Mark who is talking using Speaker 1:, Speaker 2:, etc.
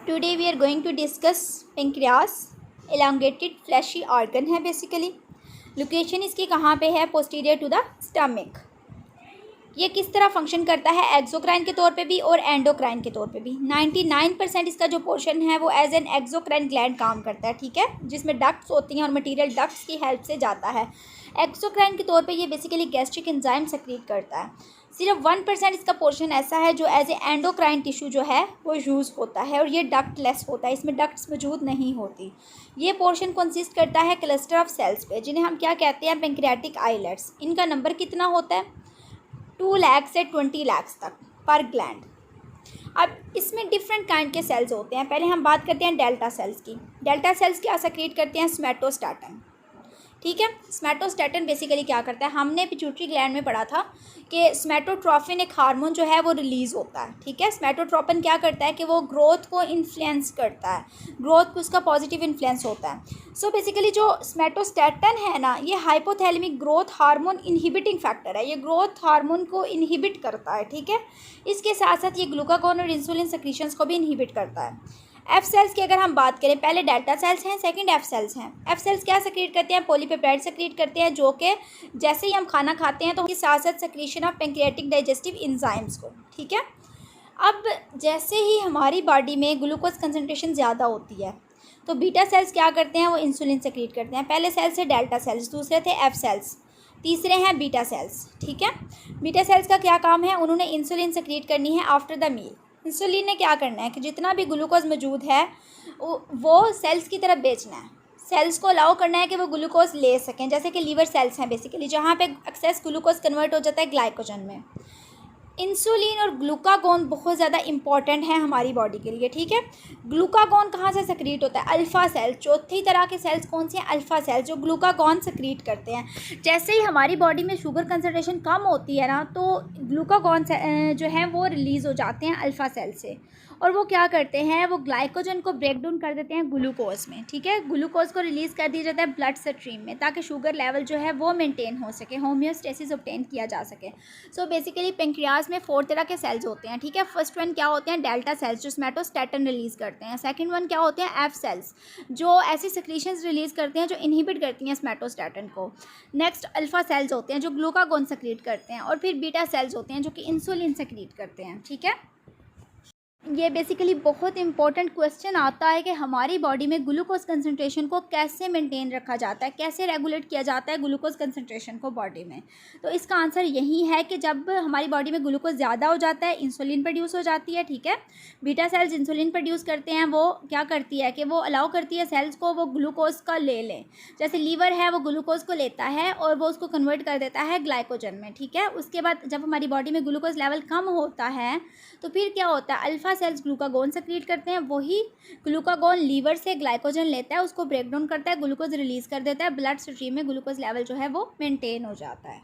Speaker 1: Today we are going to discuss pancreas. Elongated fleshy organ है basically. Location इसकी कहाँ पे है? Posterior to the stomach. ये किस तरह फंक्शन करता है? एक्सोक्राइन के तौर पे भी और एंडोक्राइन के तौर पे भी। 99% इसका जो पोर्शन है वो एज एन एक्सोक्राइन ग्लैंड काम करता है, ठीक है, जिसमें डक्ट्स होती हैं और मटेरियल डक्ट्स की हेल्प से जाता है। एक्सोक्राइन के तौर पे ये बेसिकली गैस्ट्रिक एंजाइम सेक्रीट करता है। सिर्फ 1% इसका पोर्शन ऐसा है जो एज ए एंडोक्राइन टिश्यू जो है वो यूज़ होता है और ये डक्टलेस होता है, इसमें डक्ट्स मौजूद नहीं होती। ये पोर्शन कंसिस्ट करता है क्लस्टर ऑफ सेल्स पे, जिन्हें हम क्या कहते हैं? Pancreatic islets. इनका नंबर कितना होता है? 2 लाख से 20 लाख तक पर ग्लैंड। अब इसमें डिफरेंट काइंड के सेल्स होते हैं। पहले हम बात करते हैं डेल्टा सेल्स की। डेल्टा सेल्स क्या सेक्रेट करते हैं? स्मेटोस्टैटिन, ठीक है। स्मेटोस्टैटिन बेसिकली क्या करता है? हमने पिट्यूटरी ग्लैंड में पढ़ा था कि स्मेटोट्रोफिन एक हार्मोन जो है वो रिलीज़ होता है, ठीक है। स्मेटोट्रोपिन क्या करता है कि वो ग्रोथ को इन्फ्लुएंस करता है, ग्रोथ को उसका पॉजिटिव इन्फ्लुएंस होता है। सो बेसिकली जो स्मेटोस्टैटिन है ना, ये hypothalamic growth hormone inhibiting factor है, ये ग्रोथ हार्मोन को इनहिबिट करता है, ठीक है। इसके साथ साथ ये ग्लूकागोन और इंसुलिन सेक्रीशंस को भी इनहिबिट करता है। एफ सेल्स की अगर हम बात करें, पहले डेल्टा सेल्स हैं, सेकंड एफ सेल्स हैं। एफ सेल्स क्या सेक्रेट करते हैं? पॉलीपेप्टाइड सेक्रेट करते हैं, जो कि जैसे ही हम खाना खाते हैं तो उसके साथ साथ secretion of pancreatic digestive enzymes को, ठीक है। अब जैसे ही हमारी बॉडी में ग्लूकोज कंसनट्रेशन ज़्यादा होती है तो बीटा सेल्स क्या करते हैं? वो इंसुलिन सेक्रेट करते हैं। पहले सेल्स थे डेल्टा सेल्स, दूसरे थे एफ सेल्स, तीसरे हैं बीटा सेल्स, ठीक है। बीटा सेल्स का क्या काम है? उन्होंने इंसुलिन सेक्रेट करनी है आफ्टर द मील। इंसुलिन ने क्या करना है कि जितना भी ग्लूकोज मौजूद है वो सेल्स की तरफ बेचना है, सेल्स को अलाउ करना है कि वो ग्लूकोज ले सकें। जैसे कि लीवर सेल्स हैं बेसिकली, जहाँ पे एक्सेस ग्लूकोज कन्वर्ट हो जाता है ग्लाइकोजन में। इंसुलिन और ग्लूकागोन बहुत ज़्यादा इंपॉर्टेंट है हमारी बॉडी के लिए, ठीक है। ग्लूकागोन कहाँ से सेक्रीट होता है? Alpha cell. चौथी तरह के सेल्स कौन से हैं? अल्फ़ा सेल्स, जो ग्लूकागोन सेक्रीट करते हैं। जैसे ही हमारी बॉडी में शुगर कंसनट्रेशन कम होती है ना, तो ग्लूकागोन जो है वो रिलीज़ हो जाते हैं अल्फ़ा सेल से, और वो क्या करते हैं? वो ग्लाइकोजन को ब्रेक डाउन कर देते हैं ग्लूकोज में, ठीक है। ग्लूकोज को रिलीज़ कर दिया जाता है ब्लड स्ट्रीम में, ताकि शुगर लेवल जो है वो मेंटेन हो सके, होम्योस्टेसिस ऑब्टेन किया जा सके। सो बेसिकली पेंक्रियास में 4 तरह के सेल्स होते हैं, ठीक है। फर्स्ट वन क्या होते हैं? डेल्टा सेल्स, जो स्मेटोस्टैटिन रिलीज़ करते हैं। सेकंड वन क्या होते हैं? एफ सेल्स, जो ऐसी सेक्रीशंस रिलीज़ करते हैं जो इनहिबिट करती हैं स्मेटोस्टैटिन को। नेक्स्ट अल्फ़ा सेल्स होते हैं जो ग्लूकागोन सेक्रीट करते हैं, और फिर बीटा सेल्स होते हैं जो कि इंसुलिन सेक्रीट करते हैं, ठीक है। ये बेसिकली बहुत इंपॉर्टेंट क्वेश्चन आता है कि हमारी बॉडी में ग्लूकोज कंसंट्रेशन को कैसे मेंटेन रखा जाता है, कैसे रेगुलेट किया जाता है ग्लूकोज कंसंट्रेशन को बॉडी में। तो इसका आंसर यही है कि जब हमारी बॉडी में ग्लूकोज ज़्यादा हो जाता है, इंसुलिन प्रोड्यूस हो जाती है, ठीक है। बीटा सेल्स इंसुलिन प्रोड्यूस करते हैं, वो क्या करती है कि वो अलाउ करती है सेल्स को वो ग्लूकोज का ले लें। जैसे लीवर है, वो ग्लूकोज को लेता है और वो उसको कन्वर्ट कर देता है ग्लाइकोजन में, ठीक है। उसके बाद जब हमारी बॉडी में ग्लूकोज लेवल कम होता है तो फिर क्या होता है? अल्फ़ा सेल्स ग्लूकागोन सेक्रेट करते हैं, वही ग्लूकागोन लीवर से ग्लाइकोजन लेता है, उसको ब्रेक डाउन करता है, ग्लूकोज रिलीज़ कर देता है, ब्लड स्ट्रीम में ग्लूकोज लेवल जो है वो मेंटेन हो जाता है।